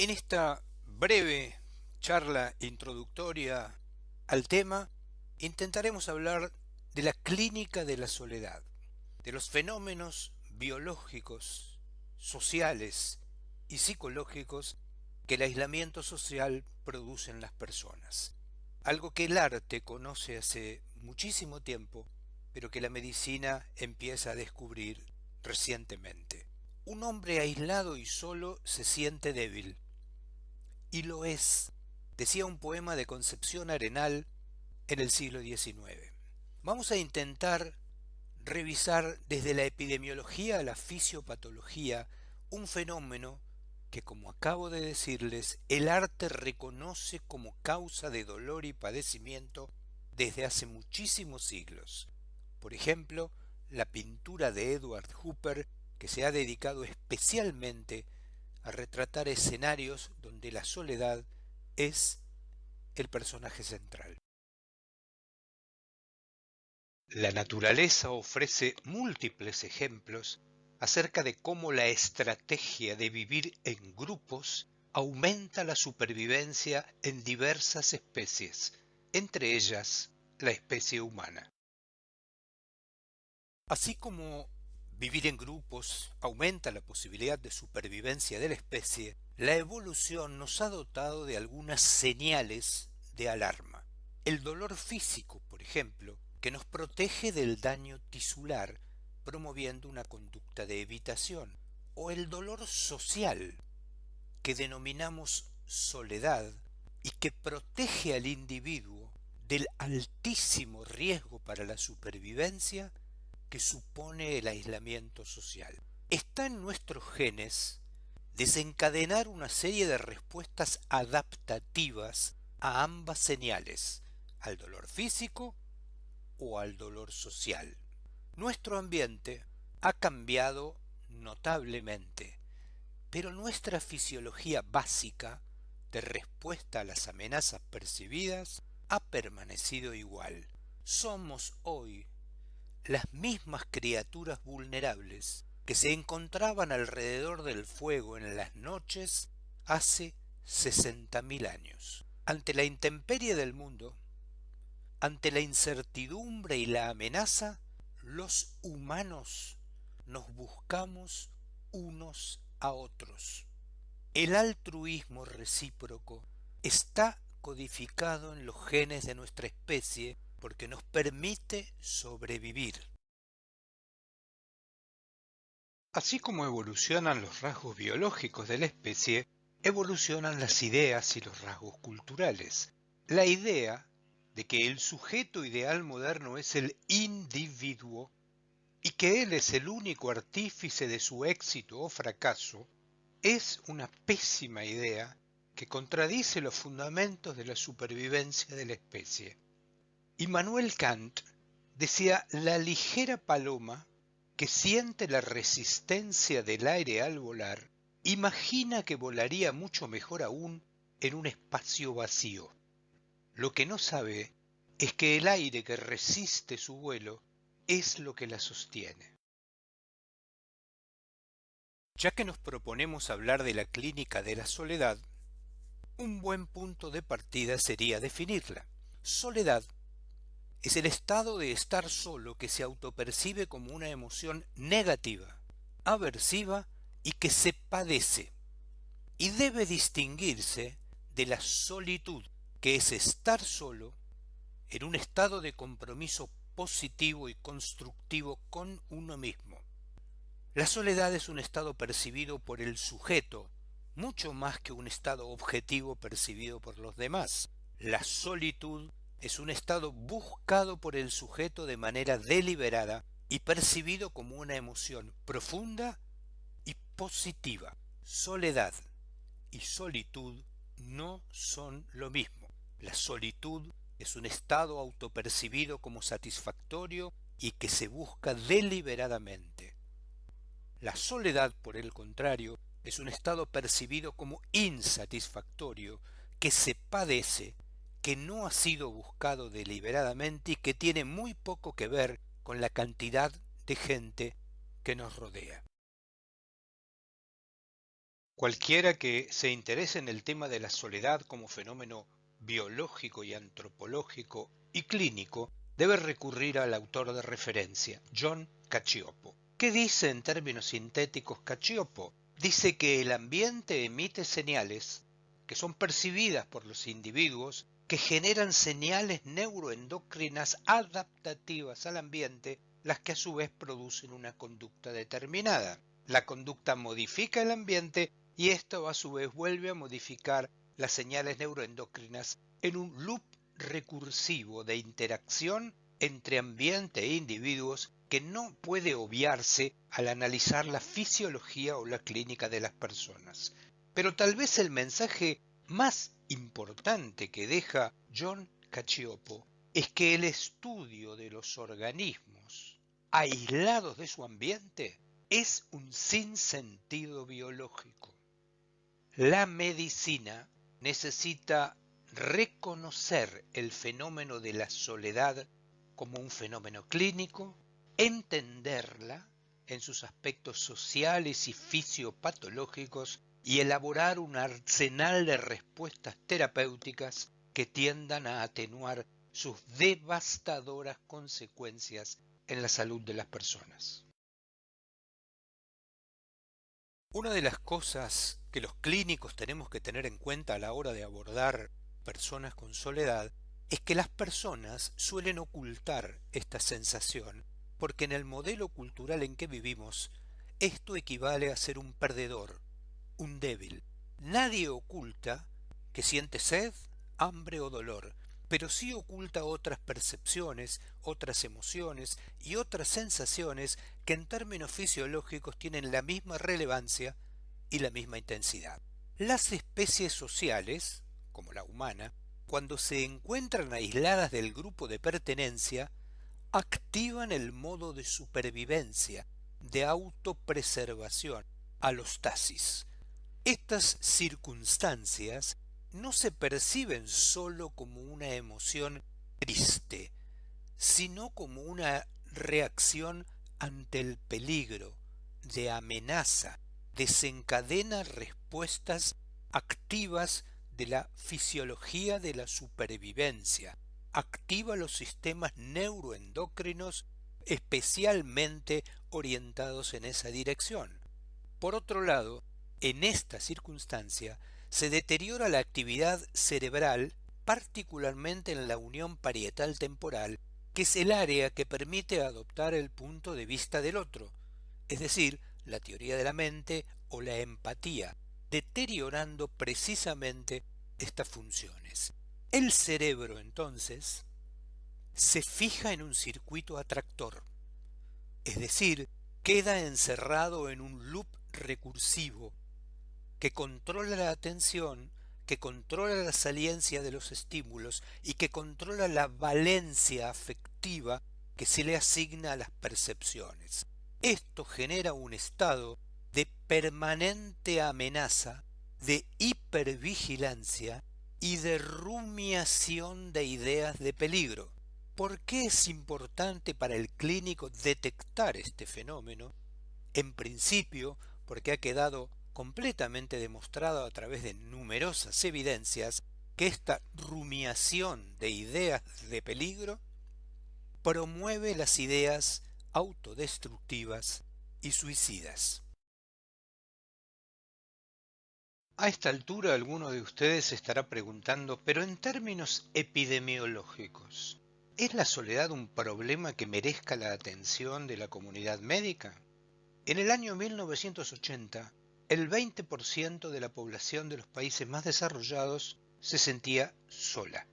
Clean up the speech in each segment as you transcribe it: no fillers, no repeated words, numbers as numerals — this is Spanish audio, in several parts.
En esta breve charla introductoria al tema, intentaremos hablar de la clínica de la soledad, de los fenómenos biológicos, sociales y psicológicos que el aislamiento social produce en las personas. Algo que el arte conoce hace muchísimo tiempo, pero que la medicina empieza a descubrir recientemente. Un hombre aislado y solo se siente débil, y lo es, decía un poema de Concepción Arenal en el siglo XIX. Vamos a intentar revisar desde la epidemiología a la fisiopatología un fenómeno que, como acabo de decirles, el arte reconoce como causa de dolor y padecimiento desde hace muchísimos siglos. Por ejemplo, la pintura de Edward Hopper, que se ha dedicado especialmente a retratar escenarios donde la soledad es el personaje central. La naturaleza ofrece múltiples ejemplos acerca de cómo la estrategia de vivir en grupos aumenta la supervivencia en diversas especies, entre ellas la especie humana. Así como vivir en grupos aumenta la posibilidad de supervivencia de la especie, la evolución nos ha dotado de algunas señales de alarma. El dolor físico, por ejemplo, que nos protege del daño tisular, promoviendo una conducta de evitación, o el dolor social, que denominamos soledad y que protege al individuo del altísimo riesgo para la supervivencia que supone el aislamiento social. Está en nuestros genes desencadenar una serie de respuestas adaptativas a ambas señales, al dolor físico o al dolor social. Nuestro ambiente ha cambiado notablemente, pero nuestra fisiología básica de respuesta a las amenazas percibidas ha permanecido igual. Somos hoy las mismas criaturas vulnerables que se encontraban alrededor del fuego en las noches hace 60.000 años. Ante la intemperie del mundo, ante la incertidumbre y la amenaza, los humanos nos buscamos unos a otros. El altruismo recíproco está codificado en los genes de nuestra especie porque nos permite sobrevivir. Así como evolucionan los rasgos biológicos de la especie, evolucionan las ideas y los rasgos culturales. La idea de que el sujeto ideal moderno es el individuo y que él es el único artífice de su éxito o fracaso es una pésima idea que contradice los fundamentos de la supervivencia de la especie. Immanuel Kant decía: la ligera paloma que siente la resistencia del aire al volar, imagina que volaría mucho mejor aún en un espacio vacío. Lo que no sabe es que el aire que resiste su vuelo es lo que la sostiene. Ya que nos proponemos hablar de la clínica de la soledad, un buen punto de partida sería definirla. Soledad es el estado de estar solo que se autopercibe como una emoción negativa, aversiva y que se padece, y debe distinguirse de la solitud, que es estar solo en un estado de compromiso positivo y constructivo con uno mismo. La soledad es un estado percibido por el sujeto, mucho más que un estado objetivo percibido por los demás. La solitud es un estado buscado por el sujeto de manera deliberada y percibido como una emoción profunda y positiva. Soledad y solitud no son lo mismo. La solitud es un estado autopercibido como satisfactorio y que se busca deliberadamente. La soledad, por el contrario, es un estado percibido como insatisfactorio, que se padece, que no ha sido buscado deliberadamente y que tiene muy poco que ver con la cantidad de gente que nos rodea. Cualquiera que se interese en el tema de la soledad como fenómeno biológico y antropológico y clínico debe recurrir al autor de referencia, John Cacioppo. ¿Qué dice en términos sintéticos Cacioppo? Dice que el ambiente emite señales que son percibidas por los individuos que generan señales neuroendocrinas adaptativas al ambiente, las que a su vez producen una conducta determinada. La conducta modifica el ambiente y esto a su vez vuelve a modificar las señales neuroendocrinas en un loop recursivo de interacción entre ambiente e individuos que no puede obviarse al analizar la fisiología o la clínica de las personas. Pero tal vez el mensaje más importante que deja John Cacioppo es que el estudio de los organismos aislados de su ambiente es un sinsentido biológico. La medicina necesita reconocer el fenómeno de la soledad como un fenómeno clínico, entenderla en sus aspectos sociales y fisiopatológicos y elaborar un arsenal de respuestas terapéuticas que tiendan a atenuar sus devastadoras consecuencias en la salud de las personas. Una de las cosas que los clínicos tenemos que tener en cuenta a la hora de abordar personas con soledad es que las personas suelen ocultar esta sensación, porque en el modelo cultural en que vivimos, esto equivale a ser un perdedor, un débil. Nadie oculta que siente sed, hambre o dolor, pero sí oculta otras percepciones, otras emociones y otras sensaciones que en términos fisiológicos tienen la misma relevancia y la misma intensidad. Las especies sociales, como la humana, cuando se encuentran aisladas del grupo de pertenencia, activan el modo de supervivencia, de autopreservación, alostasis. Estas circunstancias no se perciben sólo como una emoción triste, sino como una reacción ante el peligro, de amenaza, desencadena respuestas activas de la fisiología de la supervivencia, activa los sistemas neuroendocrinos especialmente orientados en esa dirección. Por otro lado, en esta circunstancia se deteriora la actividad cerebral, particularmente en la unión parietal temporal, que es el área que permite adoptar el punto de vista del otro, es decir, la teoría de la mente o la empatía, deteriorando precisamente estas funciones. El cerebro, entonces, se fija en un circuito atractor, es decir, queda encerrado en un loop recursivo que controla la atención, que controla la saliencia de los estímulos y que controla la valencia afectiva que se le asigna a las percepciones. Esto genera un estado de permanente amenaza, de hipervigilancia y de rumiación de ideas de peligro. ¿Por qué es importante para el clínico detectar este fenómeno? En principio, porque ha quedado completamente demostrado a través de numerosas evidencias que esta rumiación de ideas de peligro promueve las ideas autodestructivas y suicidas. A esta altura alguno de ustedes se estará preguntando, pero en términos epidemiológicos, ¿es la soledad un problema que merezca la atención de la comunidad médica? En el año 1980, el 20% de la población de los países más desarrollados se sentía sola.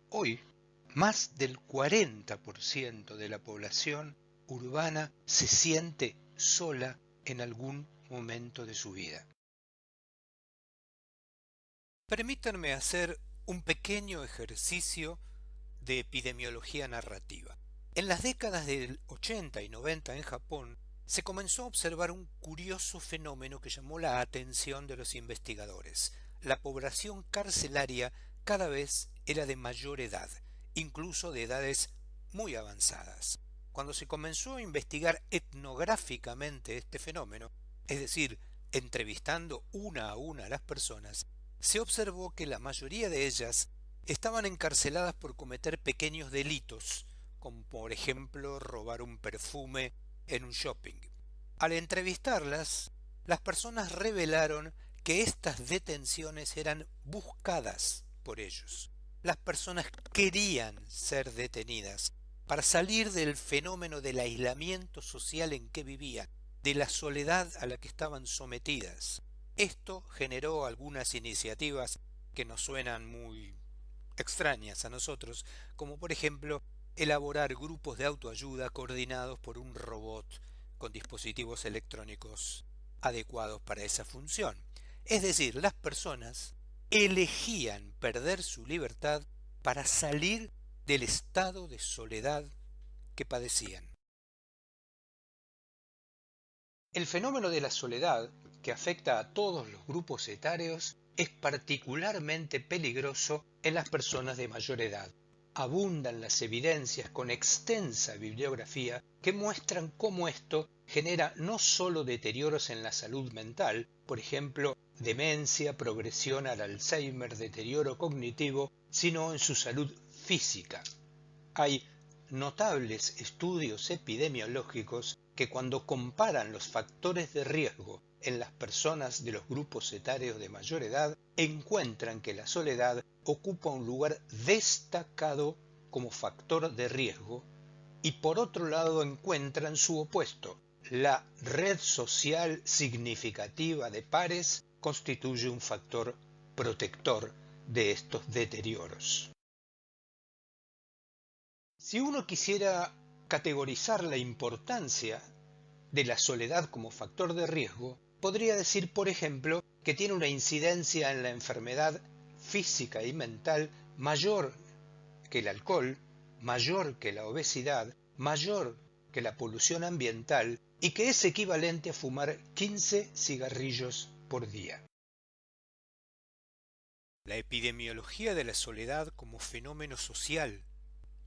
Hoy, más del 40% de la población urbana se siente sola en algún momento de su vida. Permítanme hacer un pequeño ejercicio de epidemiología narrativa. En las décadas del 80 y 90 en Japón, se comenzó a observar un curioso fenómeno que llamó la atención de los investigadores. La población carcelaria cada vez era de mayor edad, incluso de edades muy avanzadas. Cuando se comenzó a investigar etnográficamente este fenómeno, es decir, Entrevistando una a una a las personas, se observó que la mayoría de ellas estaban encarceladas por cometer pequeños delitos, como por ejemplo robar un perfume en un shopping. Al entrevistarlas, las personas revelaron que estas detenciones eran buscadas por ellos. Las personas querían ser detenidas para salir del fenómeno del aislamiento social en que vivían, de la soledad a la que estaban sometidas. Esto generó algunas iniciativas que nos suenan muy extrañas a nosotros, como por ejemplo elaborar grupos de autoayuda coordinados por un robot con dispositivos electrónicos adecuados para esa función. Es decir, las personas elegían perder su libertad para salir del estado de soledad que padecían. El fenómeno de la soledad, que afecta a todos los grupos etarios, es particularmente peligroso en las personas de mayor edad. Abundan las evidencias con extensa bibliografía que muestran cómo esto genera no solo deterioros en la salud mental, por ejemplo, demencia, progresión al Alzheimer, deterioro cognitivo, sino en su salud física. Hay notables estudios epidemiológicos que cuando comparan los factores de riesgo en las personas de los grupos etarios de mayor edad, encuentran que la soledad ocupa un lugar destacado como factor de riesgo y por otro lado encuentran su opuesto. La red social significativa de pares constituye un factor protector de estos deterioros. Si uno quisiera categorizar la importancia de la soledad como factor de riesgo, podría decir, por ejemplo, que tiene una incidencia en la enfermedad física y mental mayor que el alcohol, mayor que la obesidad, mayor que la polución ambiental y que es equivalente a fumar 15 cigarrillos por día. La epidemiología de la soledad como fenómeno social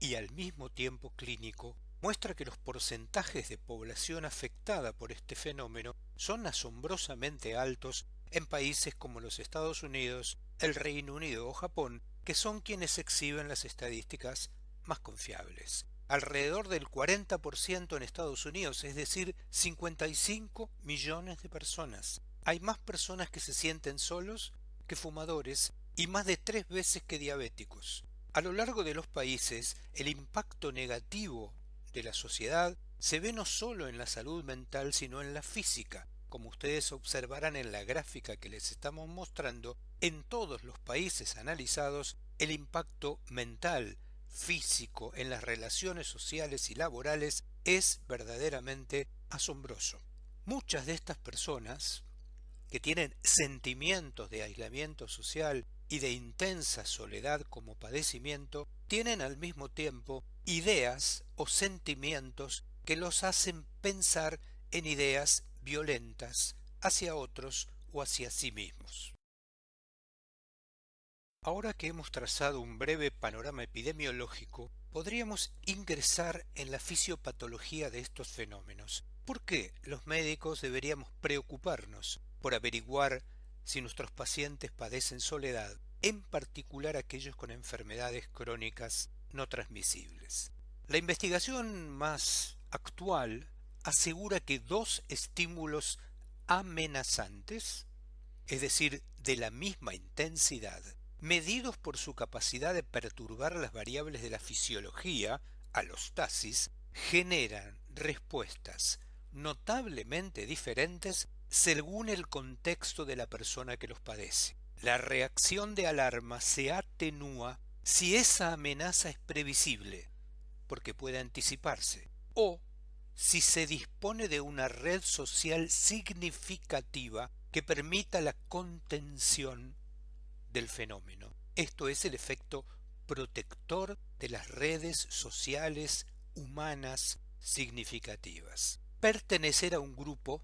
y al mismo tiempo clínico, muestra que los porcentajes de población afectada por este fenómeno son asombrosamente altos en países como los Estados Unidos, el Reino Unido o Japón, que son quienes exhiben las estadísticas más confiables. Alrededor del 40% en Estados Unidos, es decir, 55 millones de personas. Hay más personas que se sienten solos que fumadores y más de 3 veces que diabéticos. A lo largo de los países, el impacto negativo de la sociedad se ve no solo en la salud mental, sino en la física. Como ustedes observarán en la gráfica que les estamos mostrando, en todos los países analizados, el impacto mental, físico, en las relaciones sociales y laborales es verdaderamente asombroso. Muchas de estas personas que tienen sentimientos de aislamiento social y de intensa soledad como padecimiento, tienen al mismo tiempo ideas o sentimientos que los hacen pensar en ideas violentas hacia otros o hacia sí mismos. Ahora que hemos trazado un breve panorama epidemiológico, podríamos ingresar en la fisiopatología de estos fenómenos. ¿Por qué los médicos deberíamos preocuparnos por averiguar si nuestros pacientes padecen soledad, en particular aquellos con enfermedades crónicas no transmisibles? La investigación más actual asegura que dos estímulos amenazantes, es decir, de la misma intensidad, medidos por su capacidad de perturbar las variables de la fisiología, alostasis, generan respuestas notablemente diferentes según el contexto de la persona que los padece. La reacción de alarma se atenúa si esa amenaza es previsible, porque puede anticiparse, o si se dispone de una red social significativa que permita la contención del fenómeno. Esto es el efecto protector de las redes sociales humanas significativas. Pertenecer a un grupo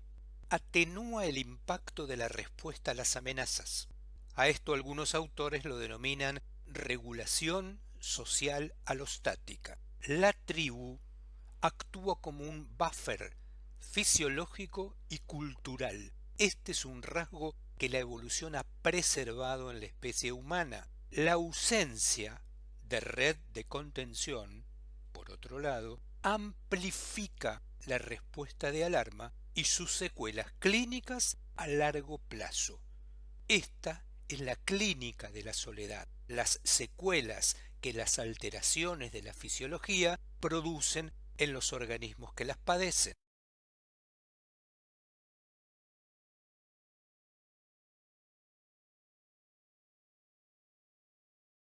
atenúa el impacto de la respuesta a las amenazas. A esto algunos autores lo denominan regulación social alostática. La tribu actúa como un buffer fisiológico y cultural Este es un rasgo que la evolución ha preservado en la especie humana. La ausencia de red de contención, por otro lado, amplifica la respuesta de alarma y sus secuelas clínicas a largo plazo. Esta es la clínica de la soledad, las secuelas que las alteraciones de la fisiología producen en los organismos que las padecen.